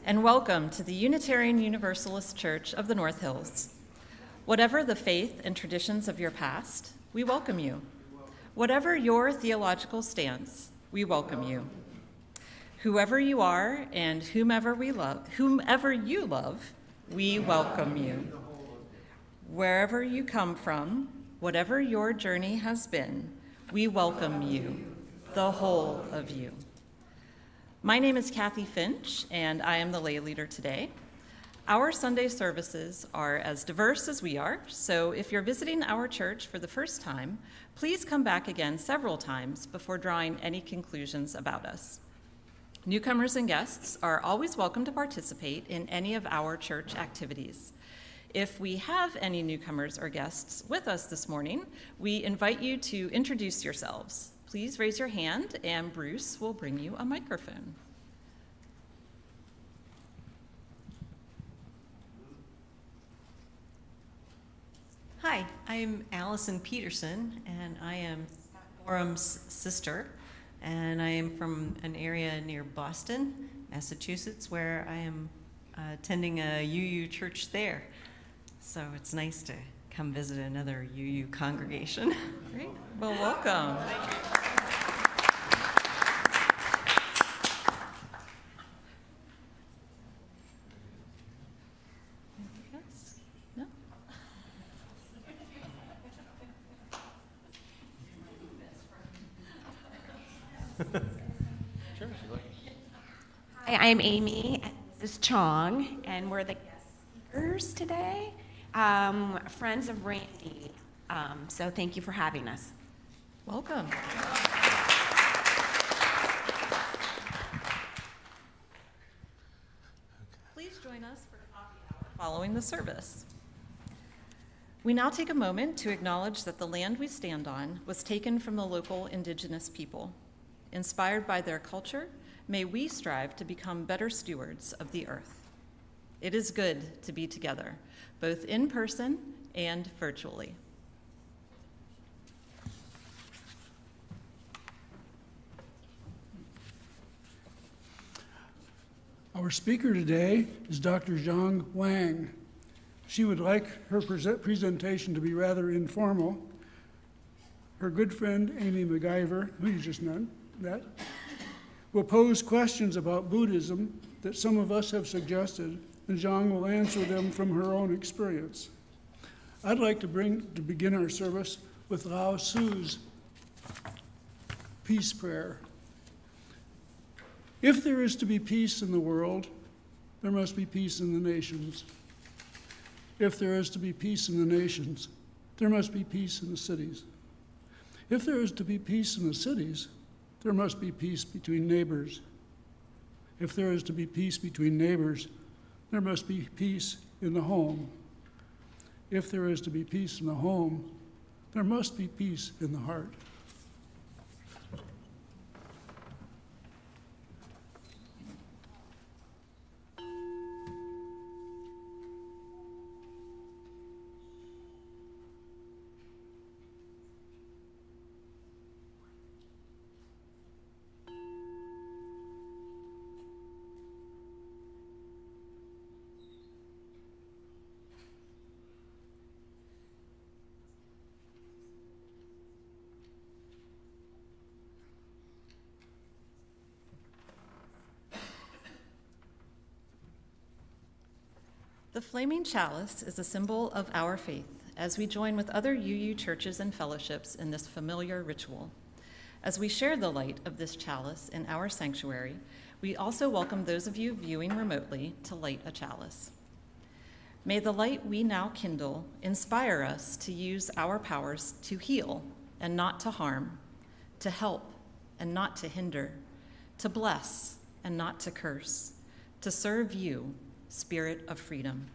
and welcome to the Unitarian Universalist Church of the North Hills. Whatever the faith and traditions of your past, we welcome you. Whatever your theological stance, we welcome you. Whoever you are and whomever you love, we welcome you. Wherever you come from, whatever your journey has been, we welcome you, the whole of you. My name is Kathy Finch, and I am the lay leader today. Our Sunday services are as diverse as we are, so if you're visiting our church for the first time, please come back again several times before drawing any conclusions about us. Newcomers and guests are always welcome to participate in any of our church activities. If we have any newcomers or guests with us this morning, we invite you to introduce yourselves. Please raise your hand and Bruce will bring you a microphone. Hi, I'm Allison Peterson, and I am Gorham's sister, and I am from an area near Boston, Massachusetts, where I am attending a UU church there. So it's nice to come visit another UU congregation. Great. Well, welcome. No? Hi, I'm Amy, and this is Qiong, and we're the guest speakers today, friends of Randy. So thank you for having us. Welcome. Please join us for coffee hour following the service. We now take a moment to acknowledge that the land we stand on was taken from the local indigenous people. Inspired by their culture, may we strive to become better stewards of the earth. It is good to be together, both in person and virtually. Our speaker today is Dr. Qiong Wang. She would like her presentation to be rather informal. Her good friend, Amy MacGyver, who you just met, will pose questions about Buddhism that some of us have suggested, and Qiong will answer them from her own experience. I'd like to begin our service with Lao Tzu's peace prayer. If there is to be peace in the world, there must be peace in the nations. If there is to be peace in the nations, there must be peace in the cities. If there is to be peace in the cities, there must be peace between neighbors. If there is to be peace between neighbors, there must be peace in the home. If there is to be peace in the home, there must be peace in the heart. The flaming chalice is a symbol of our faith as we join with other UU churches and fellowships in this familiar ritual. As we share the light of this chalice in our sanctuary, we also welcome those of you viewing remotely to light a chalice. May the light we now kindle inspire us to use our powers to heal and not to harm, to help and not to hinder, to bless and not to curse, to serve you, Spirit of freedom.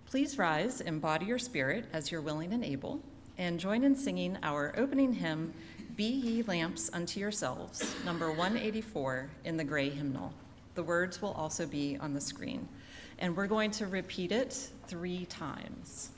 Please rise, embody your spirit as you're willing and able, and join in singing our opening hymn, Be Ye Lamps Unto Yourselves, number 184 in the gray hymnal. The words will also be on the screen, and we're going to repeat it 3 times.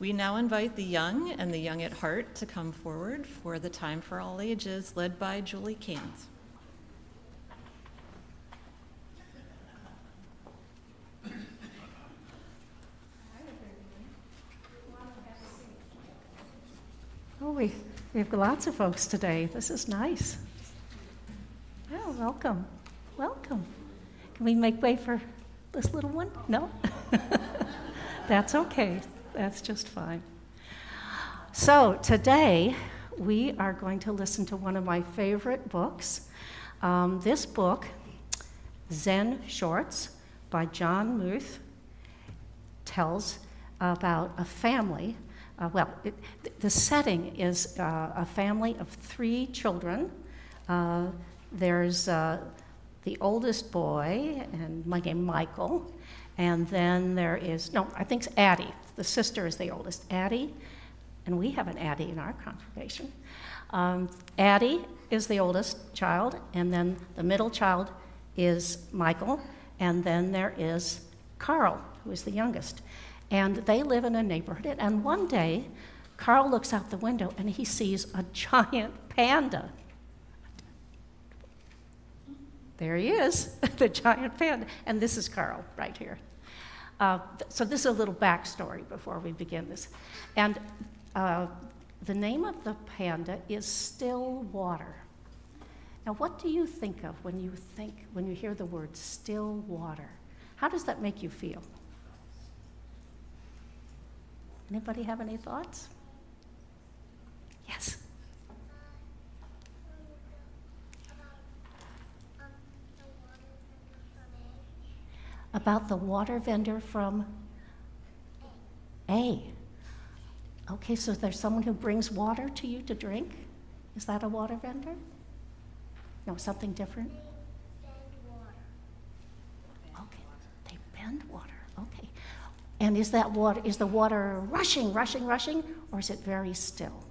We now invite the young and the young at heart to come forward for the Time for All Ages, led by Julie Cairns. Oh, we have lots of folks today. This is nice. Oh, welcome. Welcome. Can we make way for this little one? No? That's okay. That's just fine. So today, we are going to listen to one of my favorite books. This book, Zen Shorts by John Muth, tells about a family. The setting is a family of 3 children. There's the oldest boy, and named Michael, and then there is, I think it's Addie. The sister is the oldest, Addie, and we have an Addie in our congregation. Addie is the oldest child, and then the middle child is Michael, and then there is Carl, who is the youngest. And they live in a neighborhood, and one day, Carl looks out the window and he sees a giant panda. There he is, the giant panda. And this is Carl right here. So this is a little backstory before we begin this. And the name of the panda is Still Water. Now, what do you think of when you hear the word still water? How does that make you feel? Anybody have any thoughts? Yes. About the water vendor from A. Okay, so there's someone who brings water to you to drink? Is that a water vendor? No, something different? They bend water. Okay, they bend water, okay. And is the water rushing, or is it very still?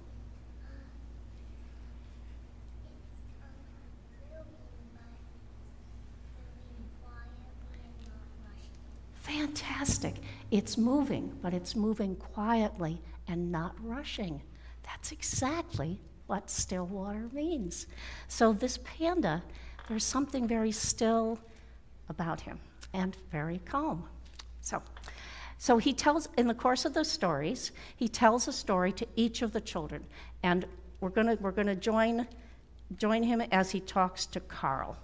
Fantastic. It's moving, but it's moving quietly and not rushing. That's exactly what still water means. So this panda, there's something very still about him and very calm. So he tells, in the course of the stories, he tells a story to each of the children. And we're gonna join him as he talks to Carl.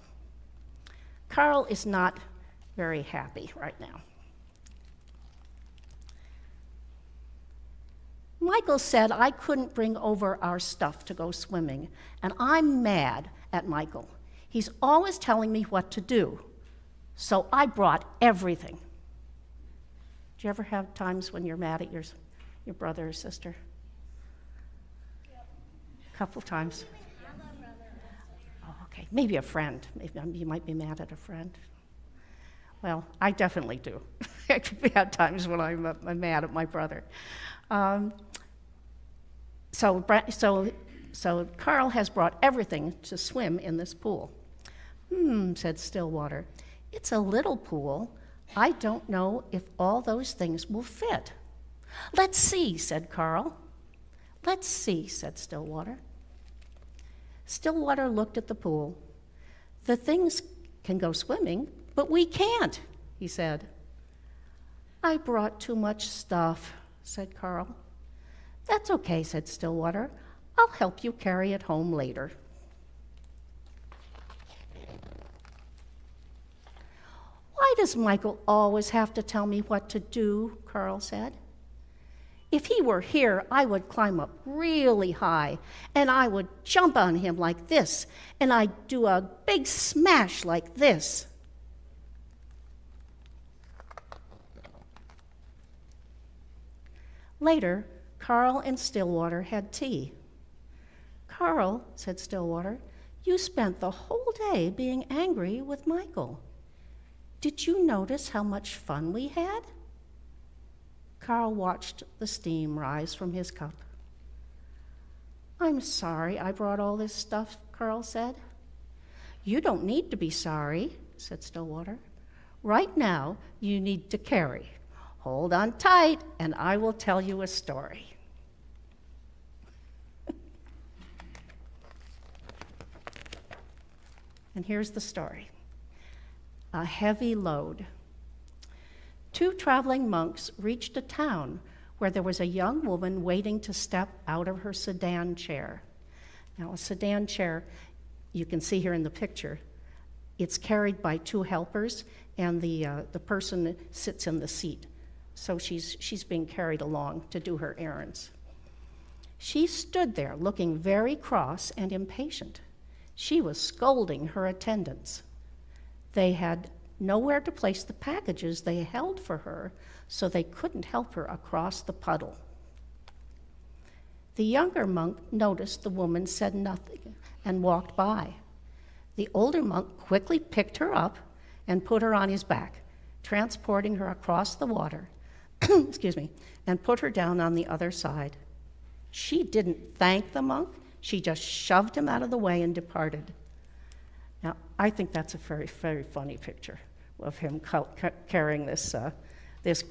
Carl is not very happy right now. Michael said I couldn't bring over our stuff to go swimming, and I'm mad at Michael. He's always telling me what to do, so I brought everything. Do you ever have times when you're mad at your brother or sister? Yep. A couple times. Oh, okay. Maybe a friend. Maybe you might be mad at a friend. Well, I definitely do. I've had times when I'm mad at my brother. So Carl has brought everything to swim in this pool. Said Stillwater. It's a little pool. I don't know if all those things will fit. Let's see, said Carl. Let's see, said Stillwater. Stillwater looked at the pool. The things can go swimming, but we can't, he said. I brought too much stuff, said Carl. That's okay, said Stillwater. I'll help you carry it home later. Why does Michael always have to tell me what to do? Carl said. If he were here, I would climb up really high, and I would jump on him like this, and I'd do a big smash like this. Later, Carl and Stillwater had tea. Carl, said Stillwater, you spent the whole day being angry with Michael. Did you notice how much fun we had? Carl watched the steam rise from his cup. I'm sorry I brought all this stuff, Carl said. You don't need to be sorry, said Stillwater. Right now, you need to carry. Hold on tight, and I will tell you a story. And here's the story. A heavy load. 2 traveling monks reached a town where there was a young woman waiting to step out of her sedan chair. Now, a sedan chair, you can see here in the picture, it's carried by 2 helpers, and the person sits in the seat. So she's being carried along to do her errands. She stood there looking very cross and impatient. She was scolding her attendants. They had nowhere to place the packages they held for her, so they couldn't help her across the puddle. The younger monk noticed the woman said nothing and walked by. The older monk quickly picked her up and put her on his back, transporting her across the water, and put her down on the other side. She didn't thank the monk, she just shoved him out of the way and departed. Now, I think that's a very, very funny picture of him carrying this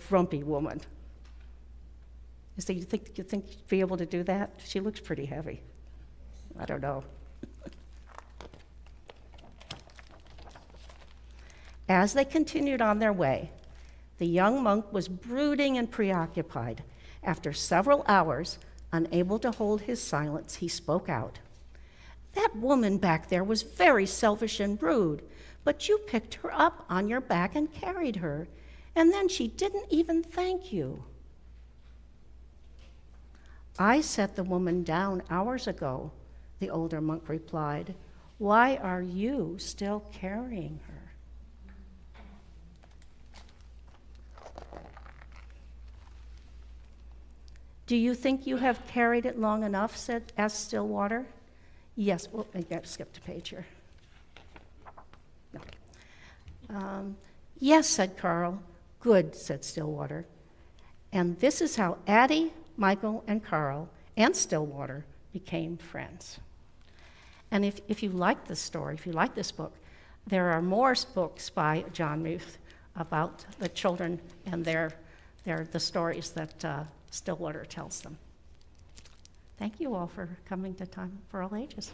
grumpy woman. You think you'd be able to do that? She looks pretty heavy. I don't know. As they continued on their way, the young monk was brooding and preoccupied. After several hours, unable to hold his silence, he spoke out. "That woman back there was very selfish and rude, but you picked her up on your back and carried her, and then she didn't even thank you." "I set the woman down hours ago," the older monk replied. "Why are you still carrying her?" "Do you think you have carried it long enough?" asked Stillwater. "Yes." Well, I got to skip a page here. No. "Yes," said Carl. "Good," said Stillwater. And this is how Addie, Michael, and Carl, and Stillwater became friends. And if you like this story, if you like this book, there are more books by John Muth about the children and the stories that Stillwater tells them. Thank you all for coming to Time for All Ages.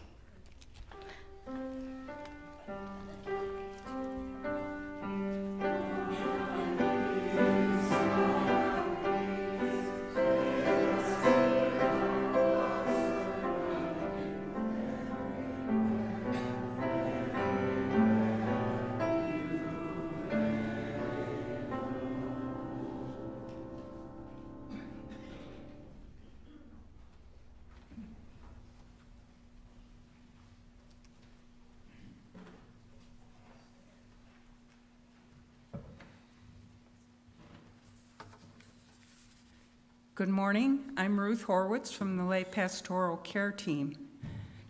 Good morning. I'm Ruth Horwitz from the Lay Pastoral Care Team.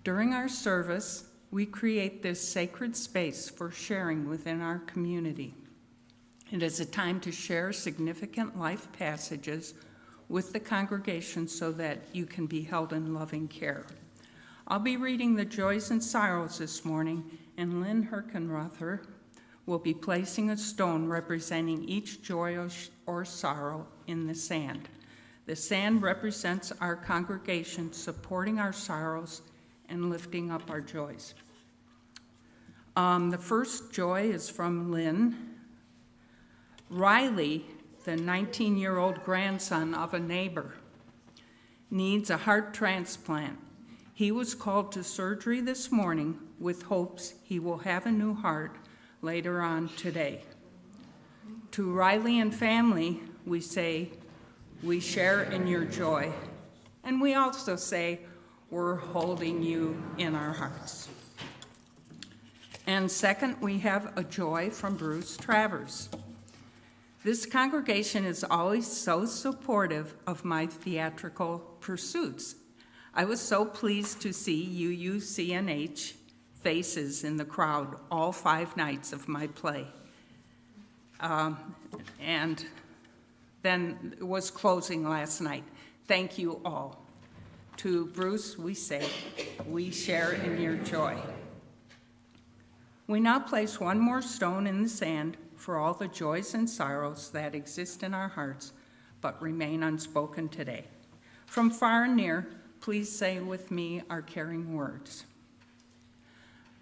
During our service, we create this sacred space for sharing within our community. It is a time to share significant life passages with the congregation so that you can be held in loving care. I'll be reading the joys and sorrows this morning, and Lynn Herkenrother will be placing a stone representing each joy or sorrow in the sand. The sand represents our congregation supporting our sorrows and lifting up our joys. The first joy is from Lynn. Riley, the 19-year-old grandson of a neighbor, needs a heart transplant. He was called to surgery this morning with hopes he will have a new heart later on today. To Riley and family, we say, we share in your joy. And we also say, we're holding you in our hearts. And second, we have a joy from Bruce Travers. This congregation is always so supportive of my theatrical pursuits. I was so pleased to see UUCNH faces in the crowd all 5 nights of my play. And then it was closing last night. Thank you all. To Bruce, we say, we share in your joy. We now place one more stone in the sand for all the joys and sorrows that exist in our hearts but remain unspoken today. From far and near, please say with me our caring words.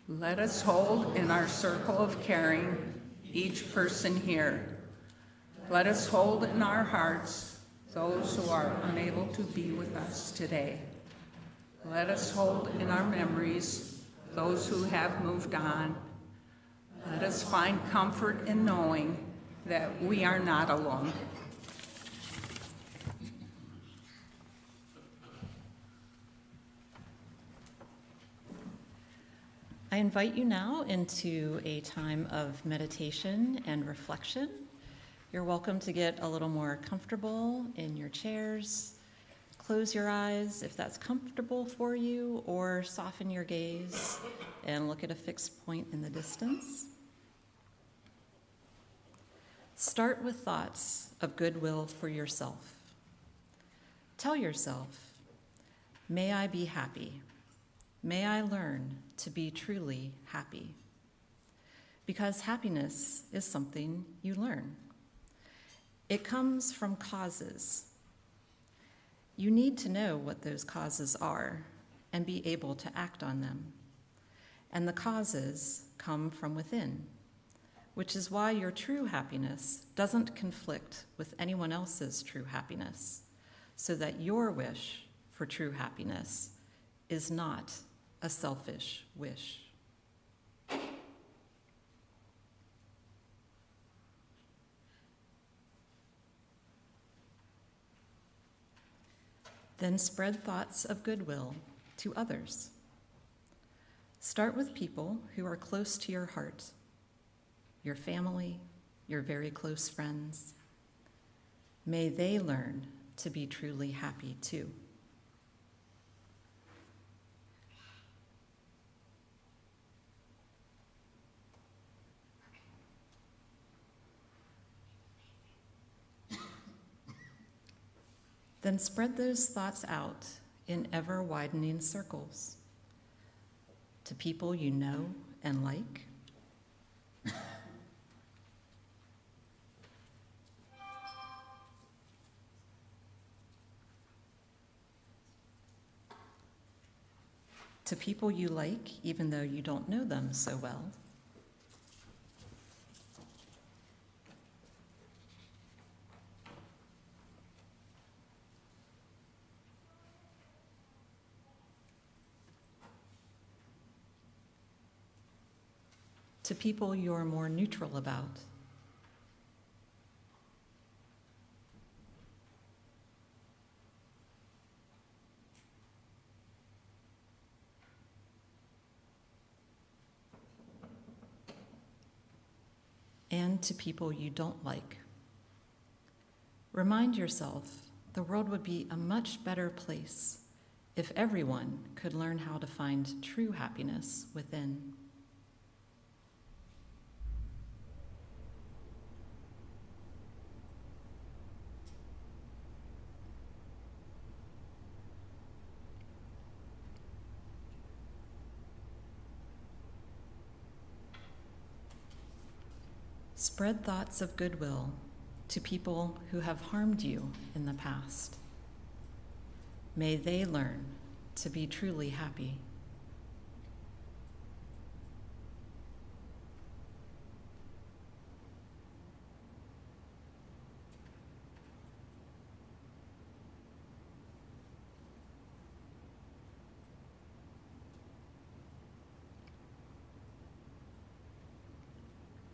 Let us hold in our circle of caring each person here. Let us hold in our hearts those who are unable to be with us today. Let us hold in our memories those who have moved on. Let us find comfort in knowing that we are not alone. I invite you now into a time of meditation and reflection. You're welcome to get a little more comfortable in your chairs. Close your eyes if that's comfortable for you, or soften your gaze and look at a fixed point in the distance. Start with thoughts of goodwill for yourself. Tell yourself, may I be happy. May I learn to be truly happy. Because happiness is something you learn. It comes from causes. You need to know what those causes are and be able to act on them. And the causes come from within, which is why your true happiness doesn't conflict with anyone else's true happiness, so that your wish for true happiness is not a selfish wish. Then spread thoughts of goodwill to others. Start with people who are close to your heart, your family, your very close friends. May they learn to be truly happy too. Then spread those thoughts out in ever-widening circles to people you know and like, to people you like even though you don't know them so well, to people you're more neutral about, and to people you don't like. Remind yourself the world would be a much better place if everyone could learn how to find true happiness within. Spread thoughts of goodwill to people who have harmed you in the past. May they learn to be truly happy.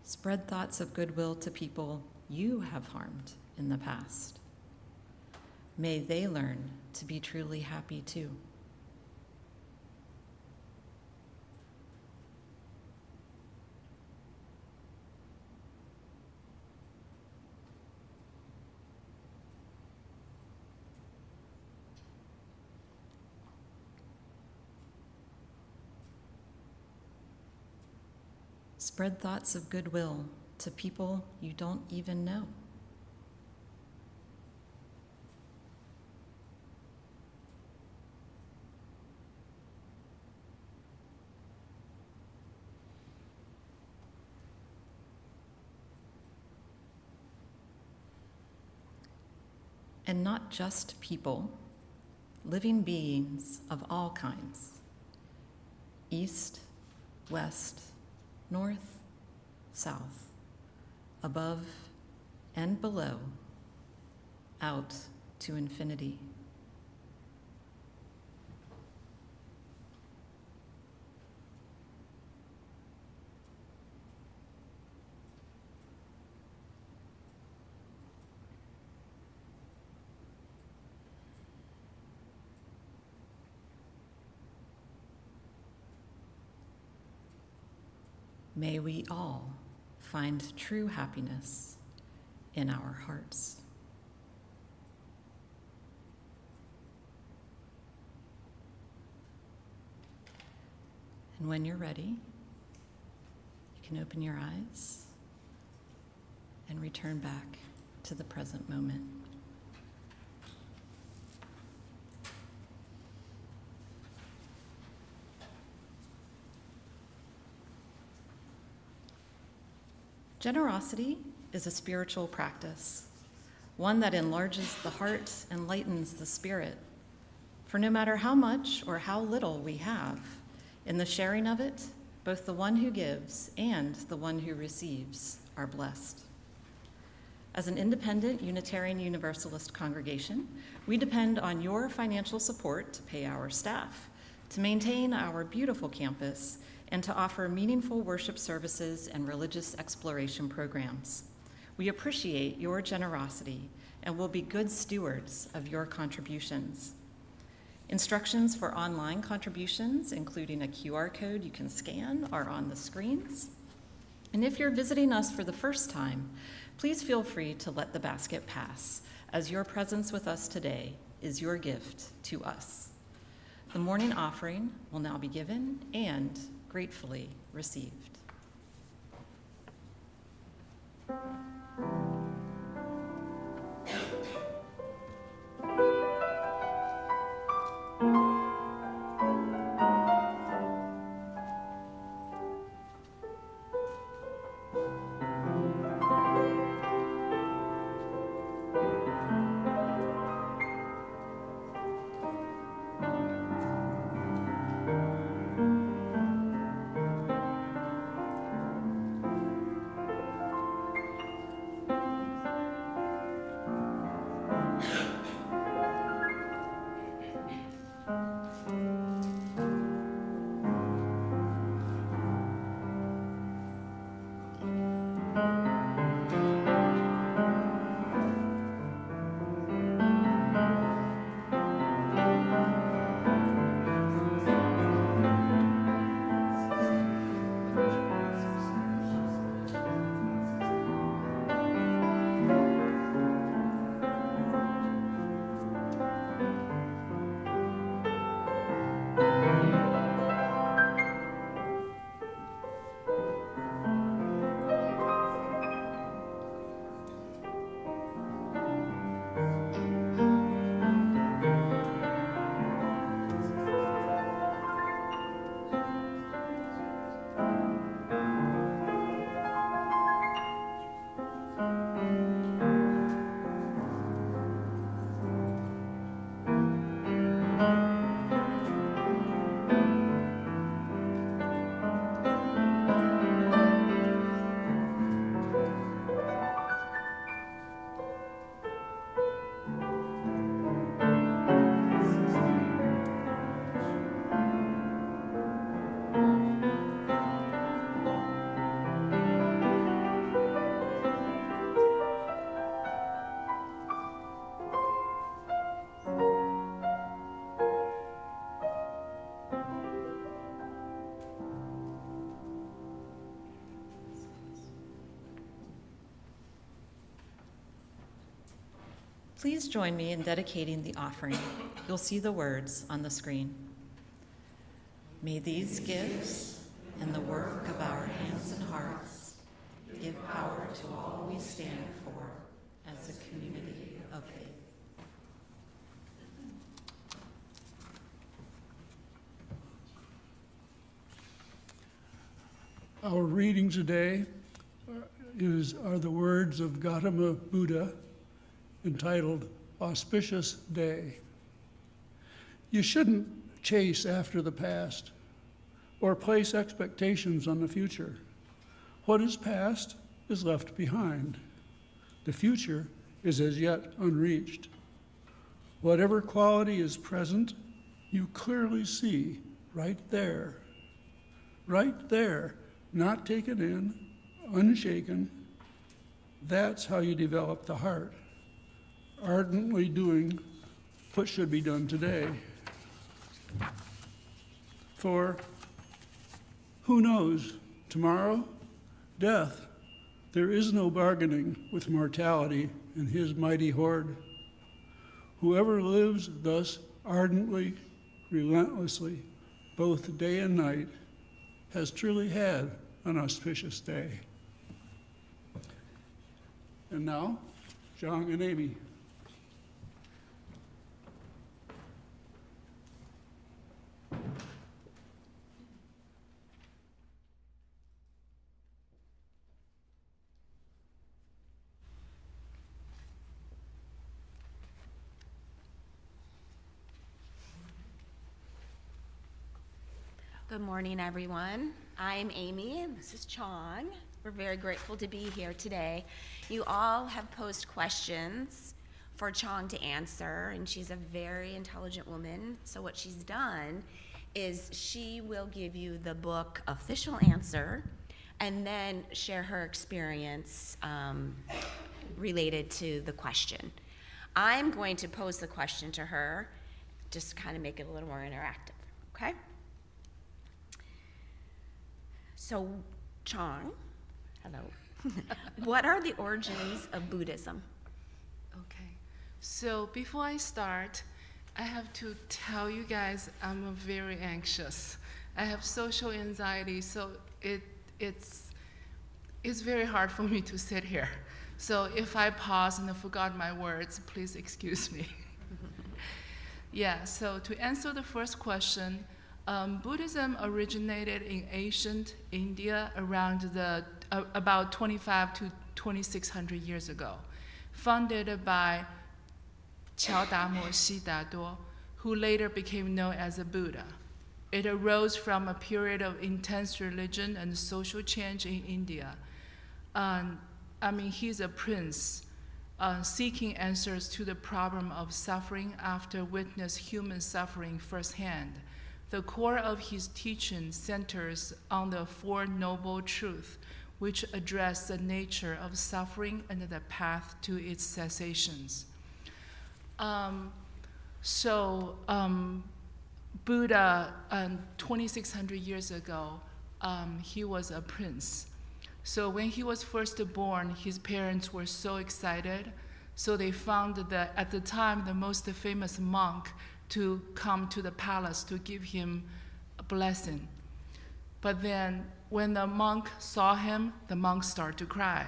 Spread thoughts of goodwill to people you have harmed in the past. May they learn to be truly happy too. Spread thoughts of goodwill to people you don't even know. and not just people, living beings of all kinds, east, west, north, south, above and below, out to infinity. May we all find true happiness in our hearts. And when you're ready, you can open your eyes and return back to the present moment. Generosity is a spiritual practice, one that enlarges the heart and lightens the spirit. For no matter how much or how little we have, in the sharing of it, both the one who gives and the one who receives are blessed. As an independent Unitarian Universalist congregation, we depend on your financial support to pay our staff, to maintain our beautiful campus, and to offer meaningful worship services and religious exploration programs. We appreciate your generosity and will be good stewards of your contributions. Instructions for online contributions, including a QR code you can scan, are on the screens. And if you're visiting us for the first time, please feel free to let the basket pass, as your presence with us today is your gift to us. The morning offering will now be given and gratefully received. Please join me in dedicating the offering. You'll see the words on the screen. May these gifts and the work of our hands and hearts give power to all we stand for as a community of faith. Our reading today are the words of Gautama Buddha entitled auspicious day. You shouldn't chase after the past or place expectations on the future. What is past is left behind. The future is as yet unreached. Whatever quality is present, you clearly see right there, not taken in, unshaken. That's how you develop the heart, ardently doing what should be done today. For who knows, tomorrow, death. There is no bargaining with mortality and his mighty horde. Whoever lives thus ardently, relentlessly, both day and night, has truly had an auspicious day. And now, Qiong and Amy. Good morning, everyone. I'm Amy, and this is Qiong. We're very grateful to be here today. You all have posed questions for Qiong to answer, and she's a very intelligent woman. So what she's done is she will give you the book official answer and then share her experience related to the question. I'm going to pose the question to her, just to kind of make it a little more interactive, okay? So, Qiong, hello. What are the origins of Buddhism? Okay, so before I start, I have to tell you guys I'm very anxious. I have social anxiety, so it's very hard for me to sit here. So if I pause and I forgot my words, please excuse me. Yeah, so to answer the first question, Buddhism originated in ancient India around about 25 to 2600 years ago, founded by Qiao Damo Xi Dado, who later became known as a Buddha. It arose from a period of intense religion and social change in India. He's a prince seeking answers to the problem of suffering after witnessing human suffering firsthand. The core of his teaching centers on the Four Noble Truths, which address the nature of suffering and the path to its cessations. Buddha, 2,600 years ago, he was a prince. So when he was first born, his parents were so excited. So they found at the time, the most famous monk to come to the palace to give him a blessing. But then when the monk saw him, the monk started to cry.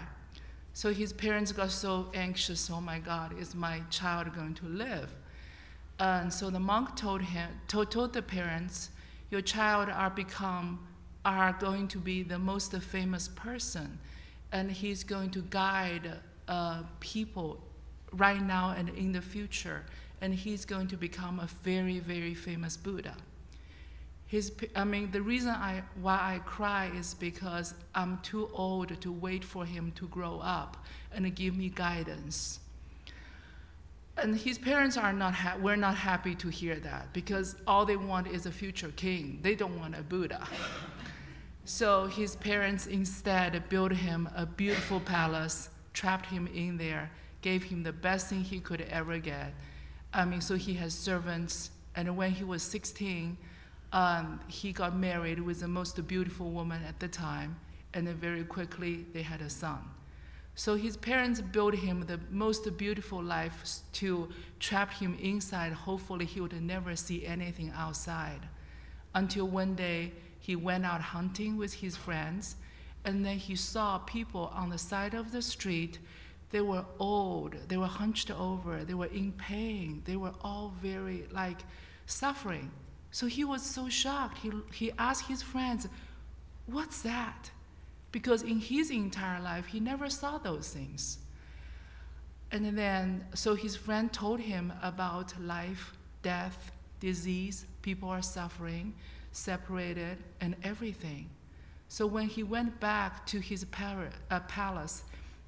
So his parents got so anxious, oh my God, is my child going to live? And so the monk told the parents, your child are going to be the most famous person, and he's going to guide people right now and in the future, and he's going to become a very, very famous Buddha. The reason why I cry is because I'm too old to wait for him to grow up and give me guidance. And his parents were not happy to hear that, because all they want is a future king. They don't want a Buddha. So his parents instead built him a beautiful palace, trapped him in there, gave him the best thing he could ever get. So he has servants, and when he was 16, he got married with the most beautiful woman at the time, and then very quickly they had a son. So his parents built him the most beautiful life to trap him inside. Hopefully he would never see anything outside. Until one day he went out hunting with his friends, and then he saw people on the side of the street. They were old, they were hunched over, they were in pain, they were all very suffering. So he was so shocked. He asked his friends, what's that? Because in his entire life, he never saw those things. And then, so his friend told him about life, death, disease, people are suffering, separated, and everything. So when he went back to his palace,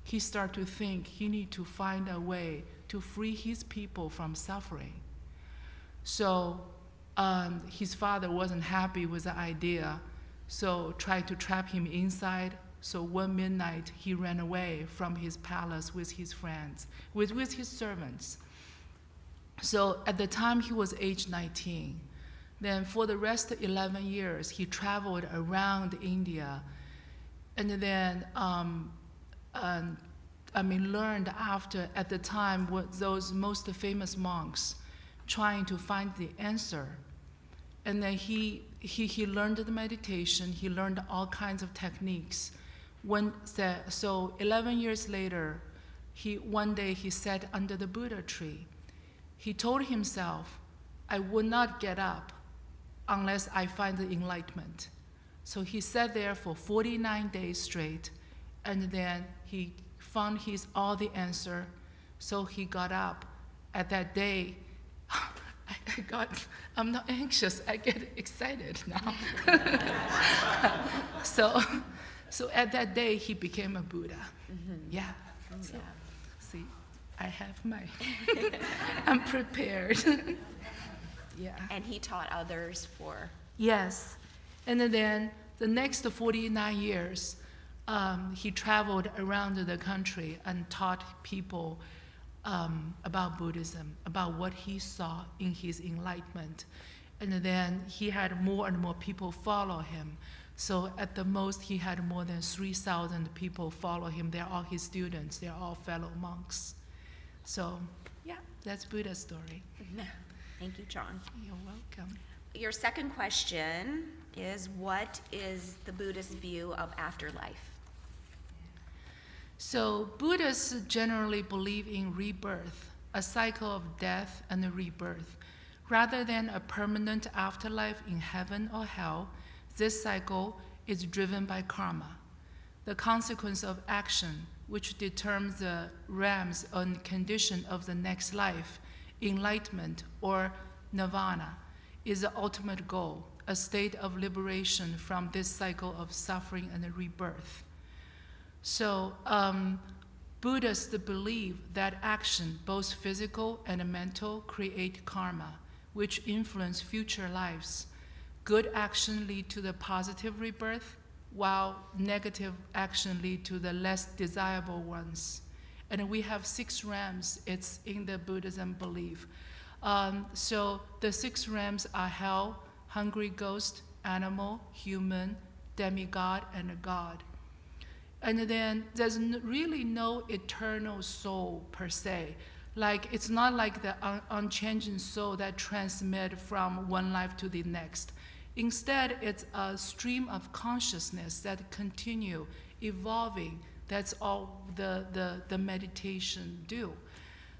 he started to think he need to find a way to free his people from suffering. So his father wasn't happy with the idea, so tried to trap him inside. So one midnight, he ran away from his palace with his friends, with his servants. So at the time, he was age 19. Then for the rest of 11 years, he traveled around India, and then, learned after, at the time, what those most famous monks trying to find the answer. And then he learned the meditation, he learned all kinds of techniques. So 11 years later, one day he sat under the Buddha tree. He told himself, I will not get up unless I find the enlightenment. So he sat there for 49 days straight, and then he found all the answer. So he got up. At that day, I'm not anxious, I get excited now. So at that day, he became a Buddha. Mm-hmm. Yeah. So, see, I have I'm prepared. Yeah. And he taught others for? Yes. And then the next 49 years, he traveled around the country and taught people about Buddhism, about what he saw in his enlightenment. And then he had more and more people follow him. So at the most, he had more than 3,000 people follow him. They're all his students. They're all fellow monks. So, yeah, that's Buddha's story. Thank you, Qiong. You're welcome. Your second question is, what is the Buddhist view of afterlife? So Buddhists generally believe in rebirth, a cycle of death and rebirth. Rather than a permanent afterlife in heaven or hell, this cycle is driven by karma, the consequence of action, which determines the realms and condition of the next life. Enlightenment, or nirvana, is the ultimate goal, a state of liberation from this cycle of suffering and rebirth. So Buddhists believe that action, both physical and mental, create karma, which influence future lives. Good action lead to the positive rebirth, while negative action lead to the less desirable ones. And we have 6 realms, it's in the Buddhism belief. So the 6 realms are hell, hungry ghost, animal, human, demigod, and a god. And then there's really no eternal soul per se. Like, it's not like the unchanging soul that transmits from one life to the next. Instead, it's a stream of consciousness that continue evolving. That's all the meditation do.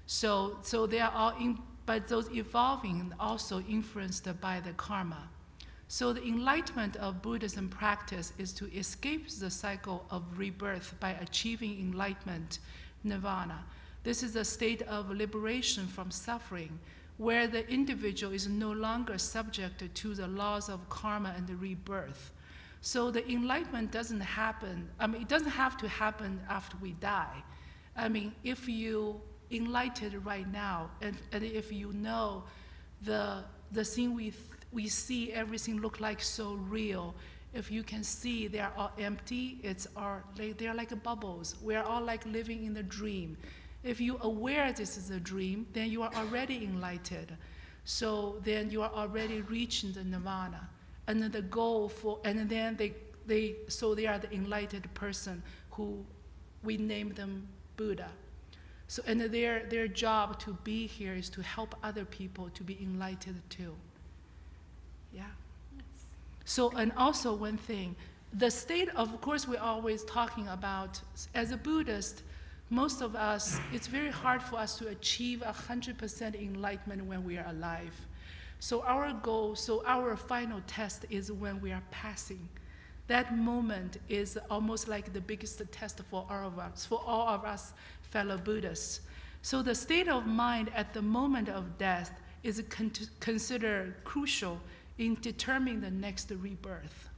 So they are all but those evolving also influenced by the karma. So the enlightenment of Buddhism practice is to escape the cycle of rebirth by achieving enlightenment, nirvana. This is a state of liberation from suffering, where the individual is no longer subject to the laws of karma and the rebirth. So the enlightenment doesn't happen, it doesn't have to happen after we die. If you enlightened right now, and if you know the thing we see, everything look like so real, if you can see they are all empty, they are like bubbles. We are all like living in a dream. If you are aware this is a dream, then you are already enlightened. So then you are already reaching the nirvana. And then the goal and then they are the enlightened person who we name them Buddha. So, and their job to be here is to help other people to be enlightened too. Yeah. So, and also one thing, the state of course, we're always talking about, as a Buddhist, most of us, it's very hard for us to achieve 100% enlightenment when we are alive. So our goal, our final test is when we are passing. That moment is almost like the biggest test for all of us fellow Buddhists. So the state of mind at the moment of death is considered crucial in determining the next rebirth.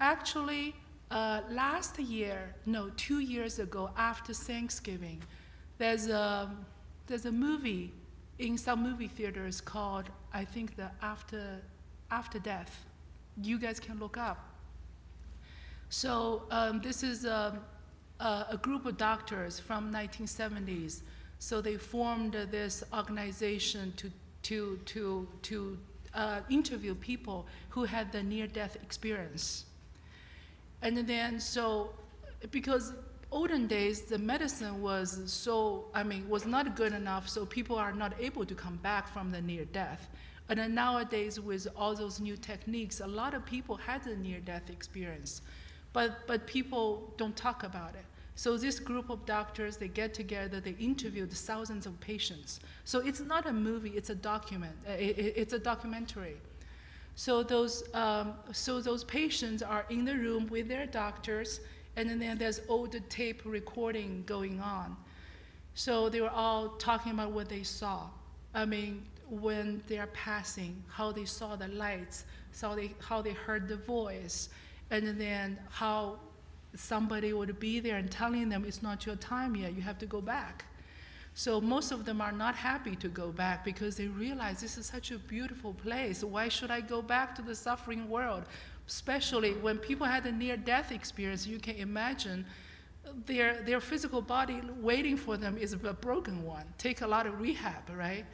Actually, 2 years ago, after Thanksgiving, there's a movie in some movie theaters called, I think, the After Death. You guys can look up. So this is a group of doctors from 1970s. So they formed this organization to interview people who had the near-death experience. And then because olden days, the medicine was not good enough, so people are not able to come back from the near death. And then nowadays, with all those new techniques, a lot of people had the near-death experience, but people don't talk about it. So this group of doctors, they get together, they interviewed thousands of patients. So it's not a movie, it's a it's a documentary. So those patients are in the room with their doctors, and then there's old tape recording going on. So they were all talking about what they saw. I mean, when they are passing, how they saw the lights, how they heard the voice, and then how somebody would be there and telling them it's not your time yet, you have to go back. So most of them are not happy to go back because they realize this is such a beautiful place. Why should I go back to the suffering world? Especially when people had a near-death experience, you can imagine their physical body waiting for them is a broken one. Take a lot of rehab, right?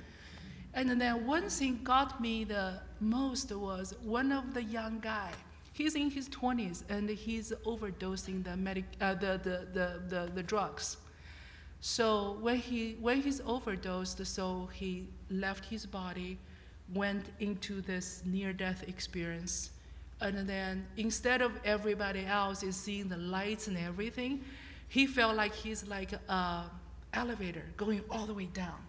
And then one thing got me the most was one of the young guy. He's in his 20s and he's overdosing the drugs. So when he's overdosed, so he left his body, went into this near-death experience, and then instead of everybody else is seeing the lights and everything, he felt like he's like an elevator going all the way down.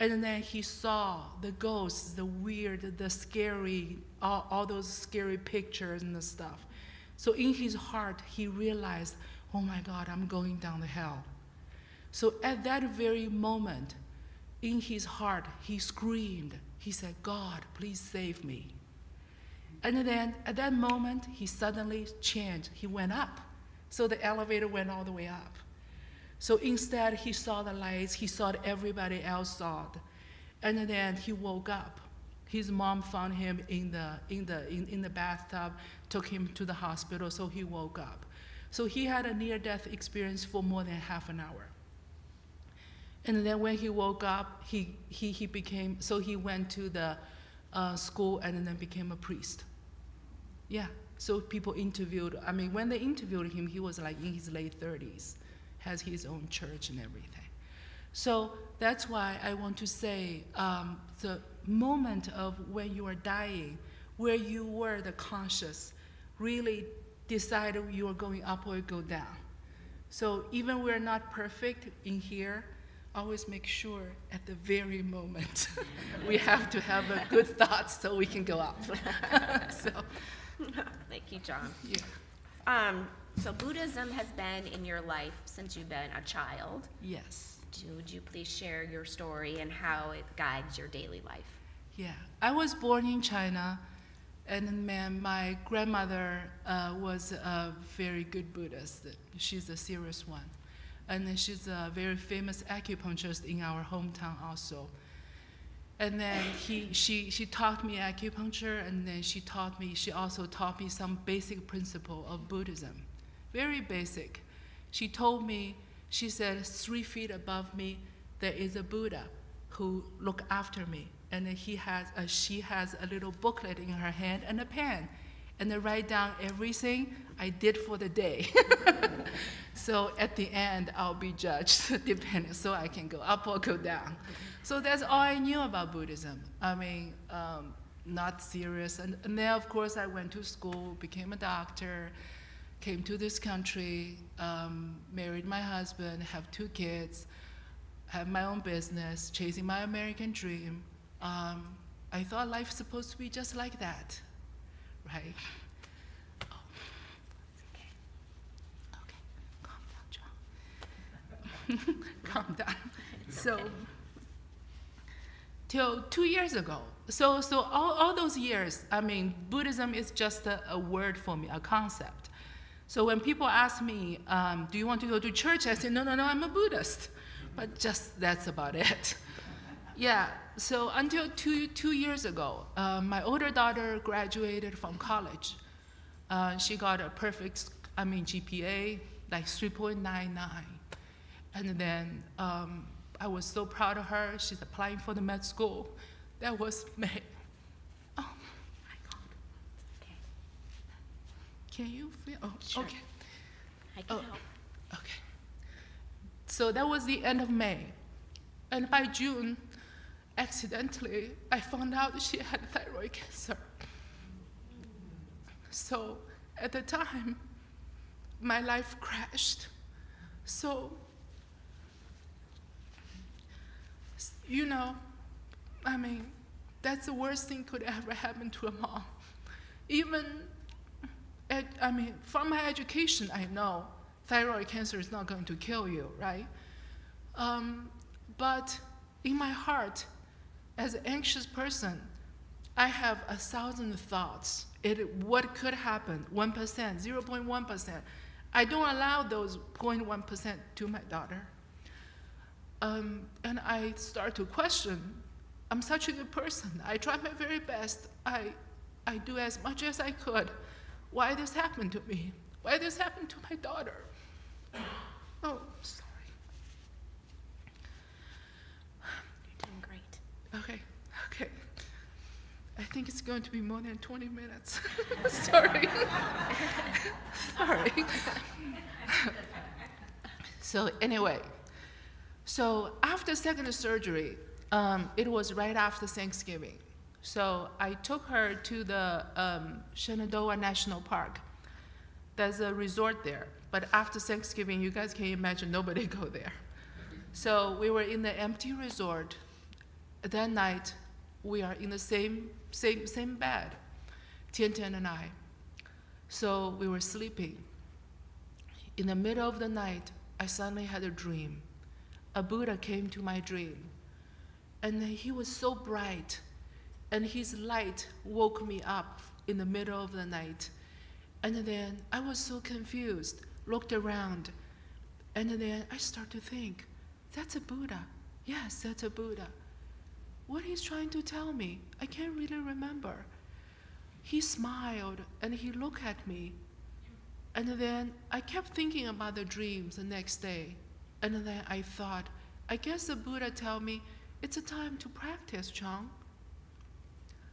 And then he saw the ghosts, the weird, the scary, all those scary pictures and the stuff. So in his heart, he realized, oh my God, I'm going down the hell. So at that very moment, in his heart, he screamed. He said, God, please save me. And then at that moment, he suddenly changed. He went up. So the elevator went all the way up. So instead, he saw the lights. He saw what everybody else saw. And then he woke up. His mom found him in the bathtub, took him to the hospital, so he woke up. So he had a near-death experience for more than half an hour. And then when he woke up, he went to the school and then became a priest. Yeah, so people interviewed, when they interviewed him, he was like in his late 30s, has his own church and everything. So that's why I want to say the moment of when you are dying, where you were the conscious, really decided you are going up or go down. So even we're not perfect in here, always make sure at the very moment we have to have a good thought so we can go up. So, Thank you, John. yeah. So Buddhism has been in your life since you've been a child. Yes. Would you please share your story and how it guides your daily life? Yeah, I was born in China, and my grandmother was a very good Buddhist. She's a serious one. And then she's a very famous acupuncturist in our hometown also. And then she taught me acupuncture, and then she also taught me some basic principle of Buddhism. Very basic. She told me, she said, 3 feet above me, there is a Buddha who look after me. And then she has a little booklet in her hand and a pen. And then write down everything I did for the day. So at the end, I'll be judged, depending, so I can go up or go down. So that's all I knew about Buddhism. Not serious. And then, of course, I went to school, became a doctor, came to this country, married my husband, have 2 kids, have my own business, chasing my American dream. I thought life's supposed to be just like that, right? Oh, it's okay. Okay, calm down, John. Calm down. So, till 2 years ago. So all those years, I mean, Buddhism is just a word for me, a concept. So when people ask me, do you want to go to church? I say, no, I'm a Buddhist. But just that's about it. Yeah, so until two years ago, my older daughter graduated from college. She got a perfect, GPA, like 3.99. And then I was so proud of her. She's applying for the med school. That was May. Oh my God. Okay. Can you feel? Oh, Sure. okay. I can help. Okay. So that was the end of May. And by June, accidentally, I found out she had thyroid cancer. So at the time, my life crashed. So, that's the worst thing could ever happen to a mom. Even, from my education, I know thyroid cancer is not going to kill you, right? But in my heart, as an anxious person, I have 1,000 thoughts. What could happen? 1%, 0.1%. I don't allow those 0.1% to my daughter. And I start to question, I'm such a good person. I try my very best. I do as much as I could. Why this happened to me? Why this happened to my daughter? Oh, sorry. You're doing great. Okay. I think it's going to be more than 20 minutes. Sorry. Sorry. So anyway, after second surgery, it was right after Thanksgiving. So I took her to the Shenandoah National Park. There's a resort there. But after Thanksgiving, you guys can imagine nobody go there. So we were in the empty resort. That night, we are in the same bed, Tian and I. So we were sleeping. In the middle of the night, I suddenly had a dream. A Buddha came to my dream. And he was so bright. And his light woke me up in the middle of the night. And then I was so confused, looked around. And then I started to think, that's a Buddha. Yes, that's a Buddha. What he's trying to tell me, I can't really remember. He smiled and he looked at me. And then I kept thinking about the dreams the next day. And then I thought, I guess the Buddha tell me, it's a time to practice, Qiong.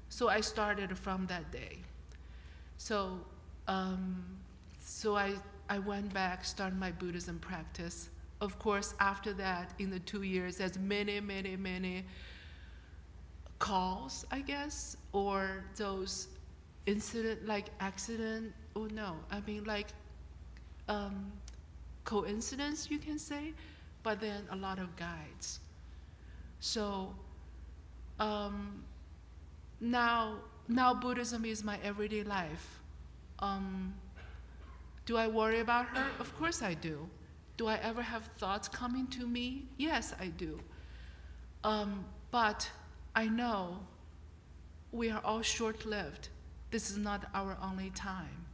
So I started from that day. So I went back, started my Buddhism practice. Of course, after that, in the 2 years, there's many calls, I guess, or those accident, coincidence, you can say, but then a lot of guides. So now Buddhism is my everyday life. Do I worry about her? Of course I do. Do I ever have thoughts coming to me? Yes, I do. But I know we are all short-lived. This is not our only time.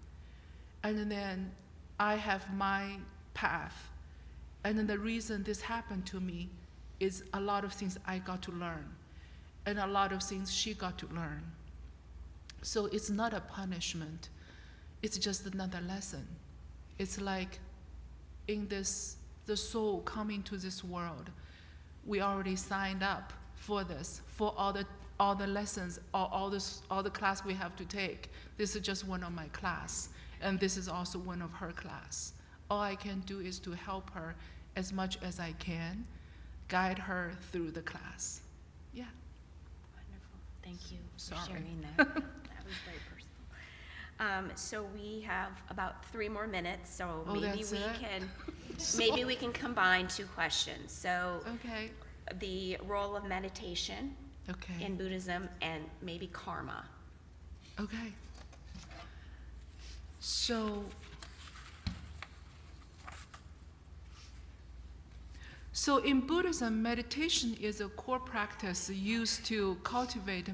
And then I have my path. And then the reason this happened to me is a lot of things I got to learn. And a lot of things she got to learn. So it's not a punishment. It's just another lesson. It's like in this, the soul coming to this world, we already signed up for this, for all the lessons, all the class we have to take. This is just one of my class, and this is also one of her class. All I can do is to help her as much as I can, guide her through the class. Yeah. Wonderful. Thank you for Sorry. sharing that. That was very personal. So we have about 3 more minutes, so Oh, that's it? maybe we can combine 2 questions. So Okay. the role of meditation Okay. in Buddhism and maybe karma. Okay. So So in Buddhism, meditation is a core practice used to cultivate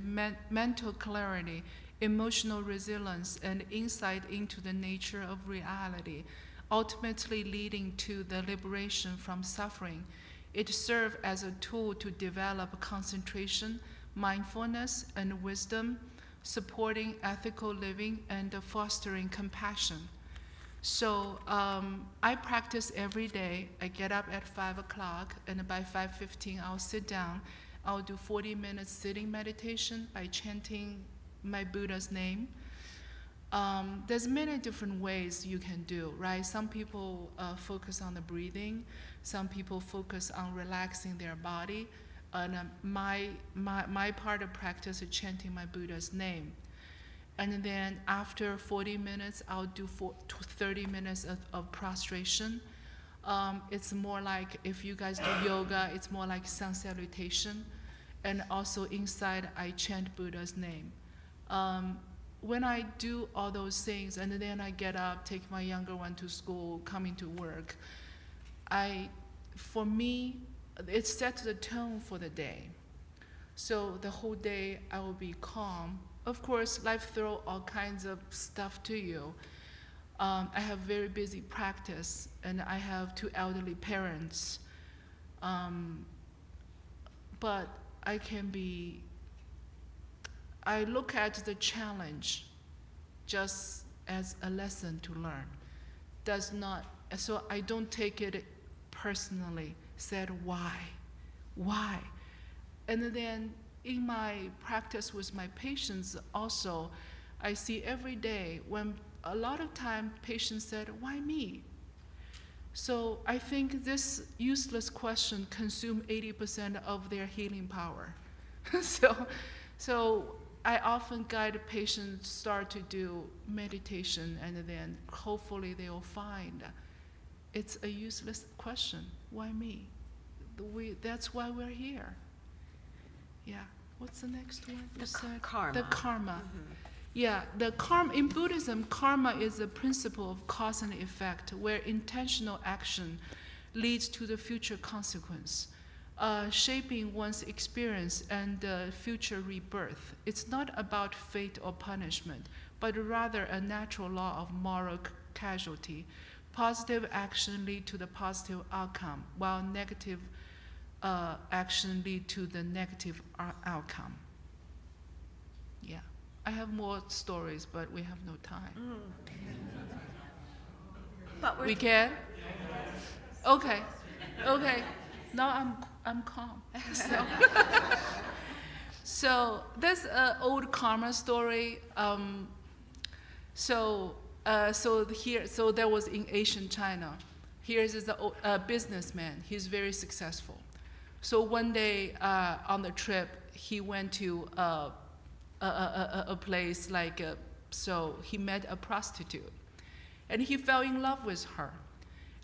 mental clarity, emotional resilience, and insight into the nature of reality, ultimately leading to the liberation from suffering. It serves as a tool to develop concentration, mindfulness, and wisdom, supporting ethical living and fostering compassion. So I practice every day. I get up at 5 o'clock, and by 5:15, I'll sit down. I'll do 40 minutes sitting meditation by chanting my Buddha's name. There's many different ways you can do, right? Some people focus on the breathing. Some people focus on relaxing their body. And my part of practice is chanting my Buddha's name. And then after 40 minutes, I'll do 30 minutes of prostration. It's more like, if you guys do yoga, it's more like sun salutation. And also inside, I chant Buddha's name. When I do all those things, and then I get up, take my younger one to school, coming to work, for me, it sets the tone for the day. So the whole day, I will be calm. Of course, life throws all kinds of stuff to you. I have very busy practice, and I have 2 elderly parents. But I look at the challenge just as a lesson to learn. So I don't take it personally, said why? And then in my practice with my patients also, I see every day when a lot of time patients said, why me? So I think this useless question consumes 80% of their healing power. So I often guide patients start to do meditation, and then hopefully they will find it's a useless question. Why me? That's why we're here. Yeah. What's the next one? You said? Karma. The karma. Yeah, the karma in Buddhism, karma is a principle of cause and effect, where intentional action leads to the future consequence, shaping one's experience and future rebirth. It's not about fate or punishment, but rather a natural law of moral causality. Positive action lead to the positive outcome, while negative action lead to the negative outcome. Yeah. I have more stories, but we have no time. But We can? Okay. Now I'm calm. So that's an old karma story. So there was in ancient China. Here is a businessman. He's very successful. So one day on the trip, he went to a place so he met a prostitute, and he fell in love with her,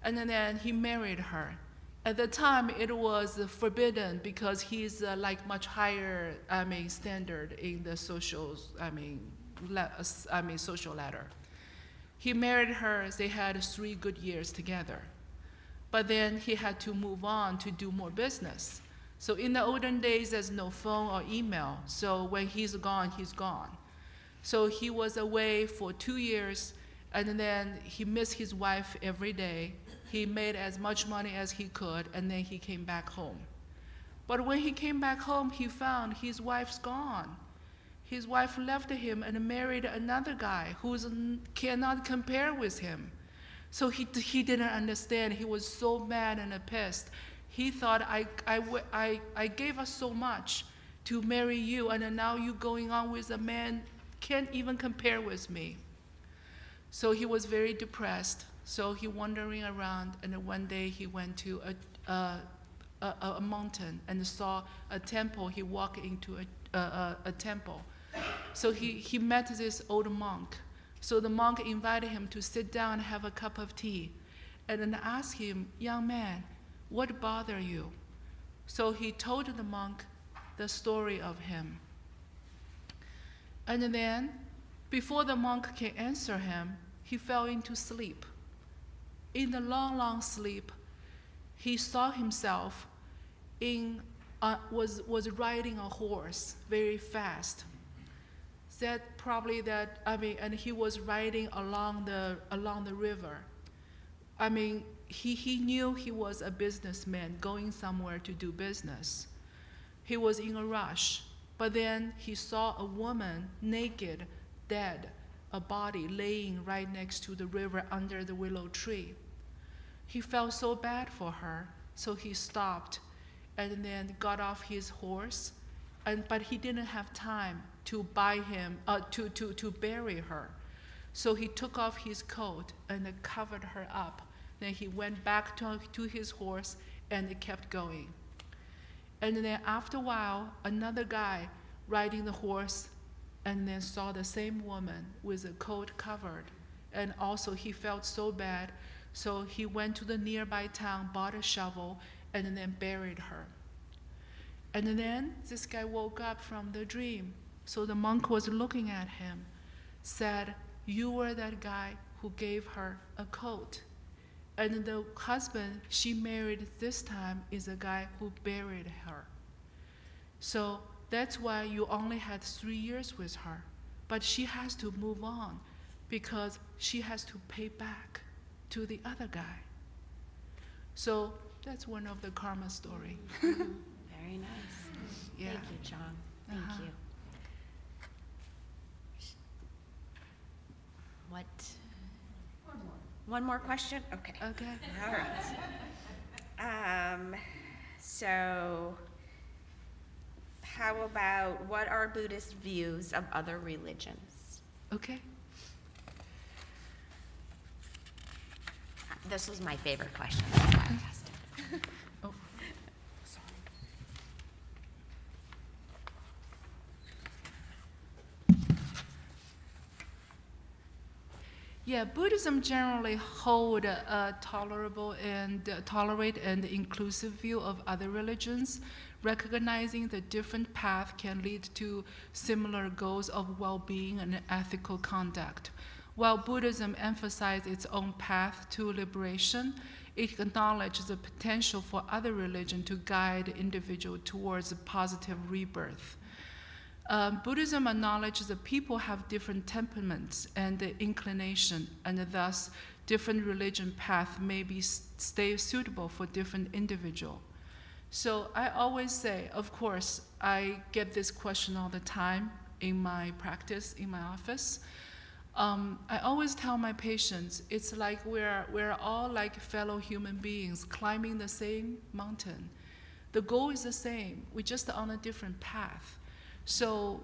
and then he married her. At the time, it was forbidden because he's much higher, standard in the social, social ladder. He married her. They had 3 good years together, but then he had to move on to do more business. So in the olden days, there's no phone or email. So when he's gone, he's gone. So he was away for 2 years, and then he missed his wife every day. He made as much money as he could, and then he came back home. But when he came back home, he found his wife's gone. His wife left him and married another guy who cannot compare with him. So he didn't understand. He was so mad and pissed. He thought, I gave us so much to marry you, and now you going on with a man can't even compare with me. So he was very depressed. So he wandering around, and one day he went to a mountain and saw a temple. He walked into a temple. So he met this old monk. So the monk invited him to sit down and have a cup of tea, and then asked him, young man, what bothers you? So he told the monk the story of him. And then, before the monk can answer him, he fell into sleep. In the long, long sleep, he saw himself was riding a horse very fast. Said probably that, and he was riding along the river. He knew he was a businessman going somewhere to do business. He was in a rush, but then he saw a woman naked, dead, a body laying right next to the river under the willow tree. He felt so bad for her, so he stopped and then got off his horse, but he didn't have time to to bury her. So he took off his coat and covered her up. Then he went back to his horse and kept going. And then after a while, another guy riding the horse and then saw the same woman with a coat covered. And also he felt so bad, so he went to the nearby town, bought a shovel, and then buried her. And then this guy woke up from the dream. So the monk was looking at him, said, "You were that guy who gave her a coat. And the husband she married this time is a guy who buried her. So that's why you only had 3 years with her. But she has to move on because she has to pay back to the other guy." So that's one of the karma story. Very nice. Yeah. Thank you, Qiong. Thank Uh-huh. you. What? One more question? Okay. Okay. All right. So how about what are Buddhist views of other religions? Okay. This was my favorite question. That's why I asked it. Oh. Yeah, Buddhism generally hold a tolerate and inclusive view of other religions, recognizing that different paths can lead to similar goals of well-being and ethical conduct. While Buddhism emphasizes its own path to liberation, it acknowledges the potential for other religions to guide the individual towards a positive rebirth. Buddhism acknowledges that people have different temperaments and inclination, and thus different religion paths may stay suitable for different individual. So I always say, of course, I get this question all the time in my practice, in my office. I always tell my patients, it's like we're all like fellow human beings climbing the same mountain. The goal is the same, we're just on a different path. So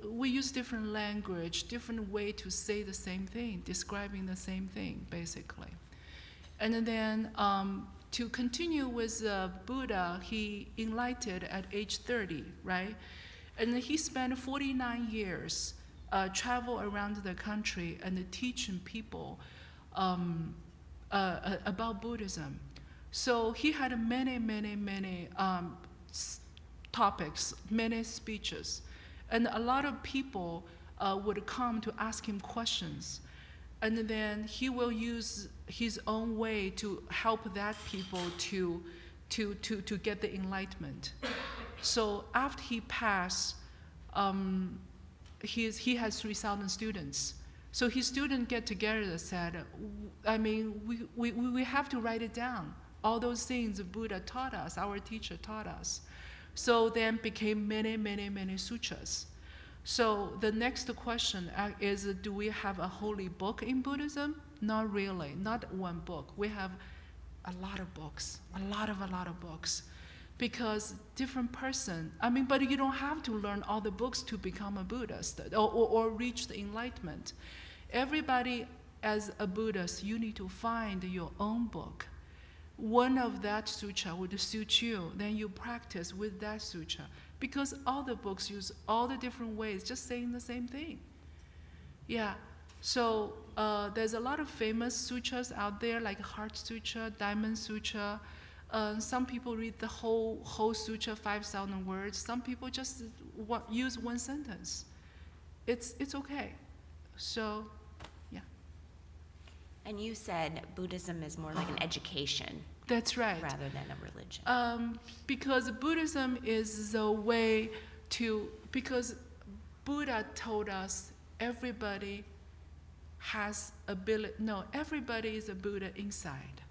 we use different language, different way to say the same thing, describing the same thing, basically. And then to continue with Buddha, he enlightened at age 30, right? And he spent 49 years travel around the country and teaching people about Buddhism. So he had many topics, many speeches. And a lot of people would come to ask him questions. And then he will use his own way to help that people to get the enlightenment. So after he passed, he has 3,000 students. So his students get together and said, we have to write it down. All those things Buddha taught us, our teacher taught us. So then became many sutras. So the next question is, do we have a holy book in Buddhism? Not really, not one book. We have a lot of books, a lot of books. Because different person, but you don't have to learn all the books to become a Buddhist or reach the enlightenment. Everybody as a Buddhist, you need to find your own book. One of that sutra would suit you, then you practice with that sutra. Because all the books use all the different ways, just saying the same thing. Yeah, so there's a lot of famous sutras out there, like Heart Sutra, Diamond Sutra. Some people read the whole sutra, 5,000 words. Some people just use one sentence. It's okay. So, yeah. And you said Buddhism is more like an education. That's right. rather than a religion. Because Buddhism is the way to, because Buddha told us everybody has ability, no, everybody is a Buddha inside.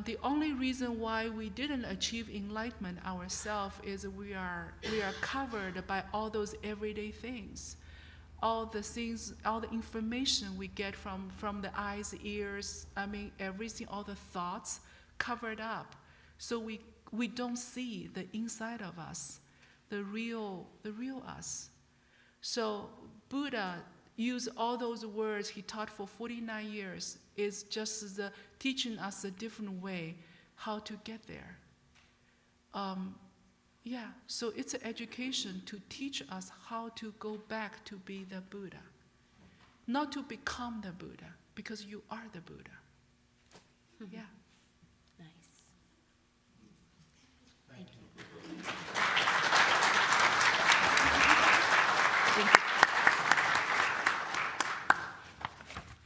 The only reason why we didn't achieve enlightenment ourselves is we are covered by all those everyday things. All the things, all the information we get from the eyes, ears, everything, all the thoughts covered up. So we don't see the inside of us, the real us. So Buddha used all those words he taught for 49 years is just teaching us a different way how to get there. So it's an education to teach us how to go back to be the Buddha. Not to become the Buddha, because you are the Buddha. Yeah. Nice.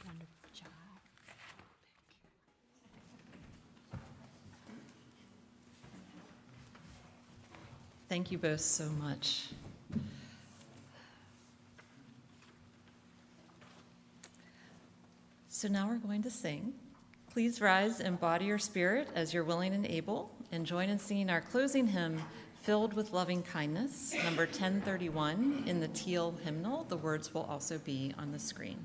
Wonderful job. Thank you both so much. So now we're going to sing. Please rise and embody your spirit as you're willing and able, and join in singing our closing hymn, Filled with Loving Kindness, number 1031 in the teal hymnal. The words will also be on the screen.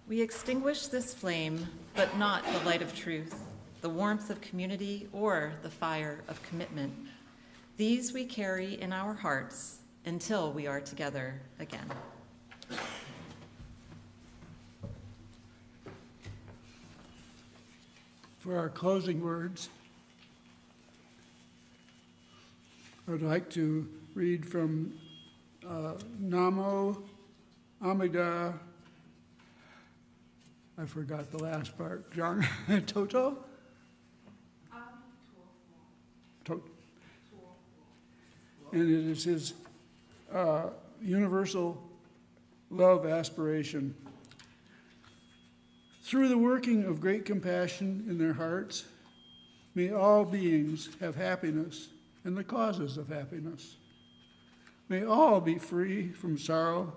We extinguish this flame, but not the light of truth, the warmth of community, or the fire of commitment. These we carry in our hearts until we are together again. For our closing words, I would like to read from Namo Amida. I forgot the last part. John Toto? And it is his universal love aspiration. Through the working of great compassion in their hearts, may all beings have happiness and the causes of happiness. May all be free from sorrow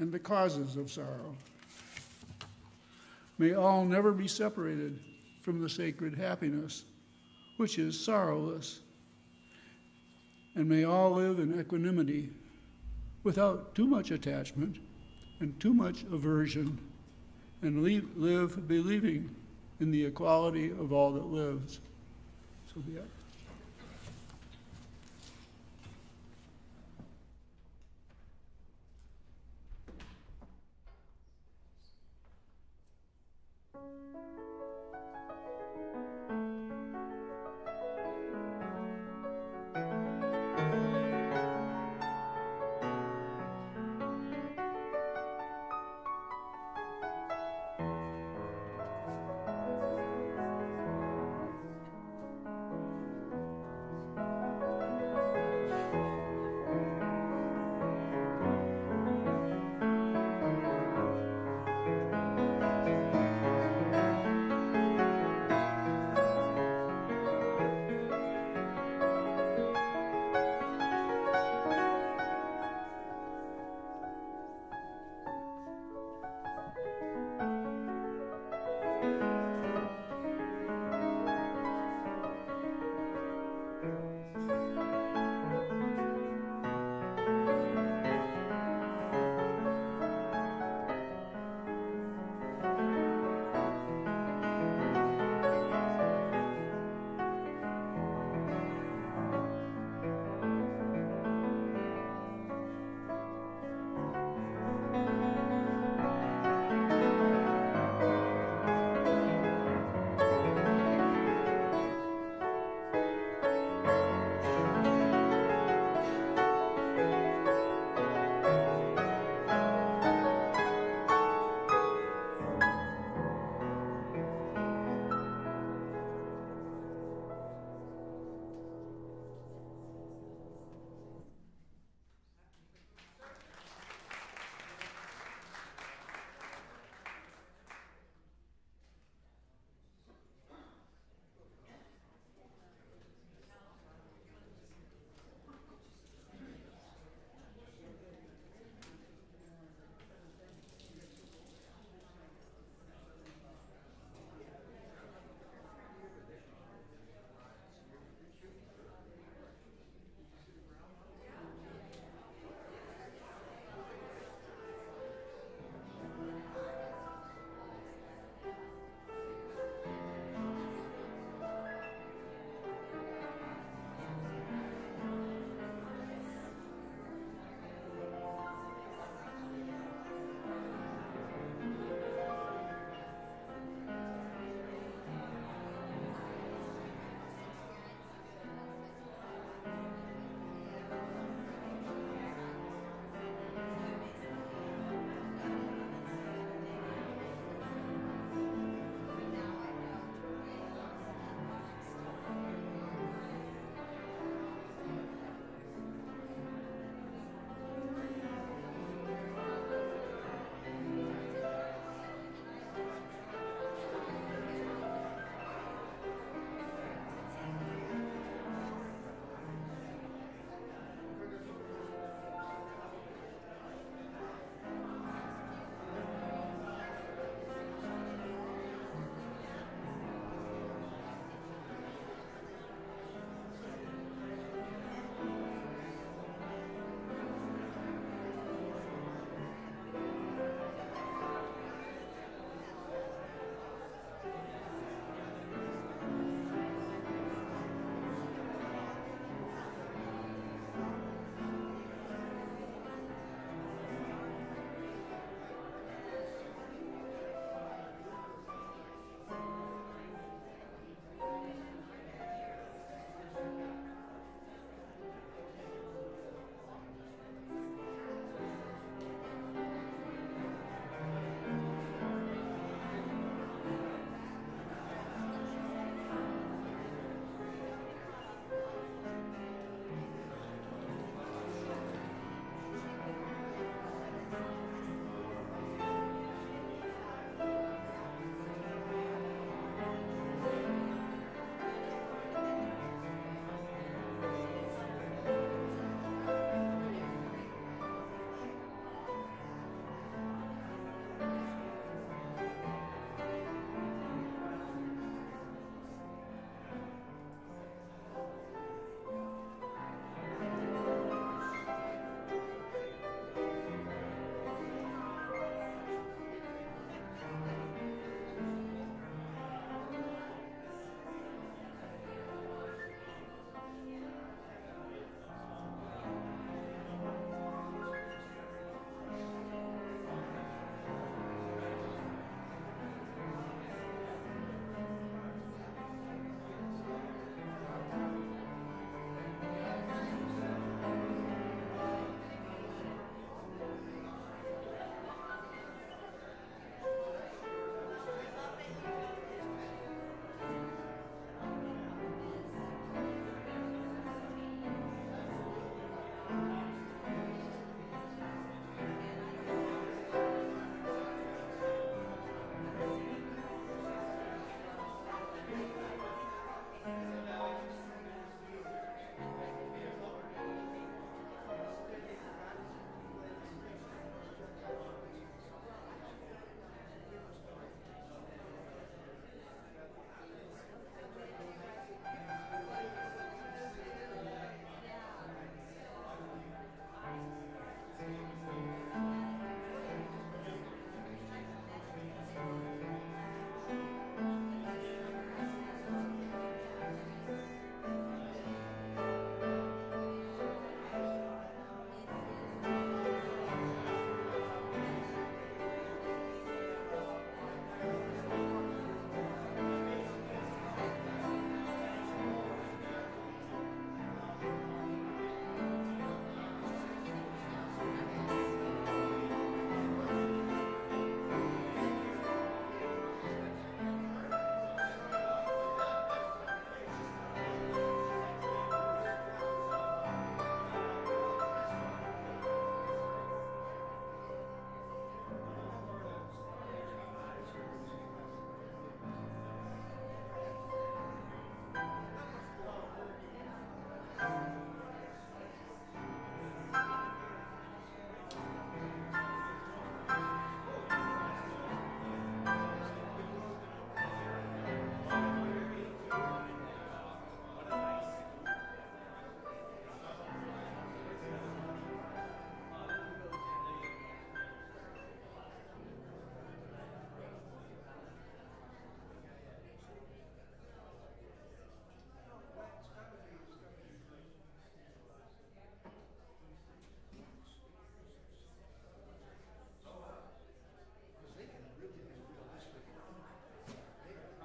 and the causes of sorrow. May all never be separated from the sacred happiness, which is sorrowless. And may all live in equanimity, without too much attachment and too much aversion, and live believing in the equality of all that lives. So be it.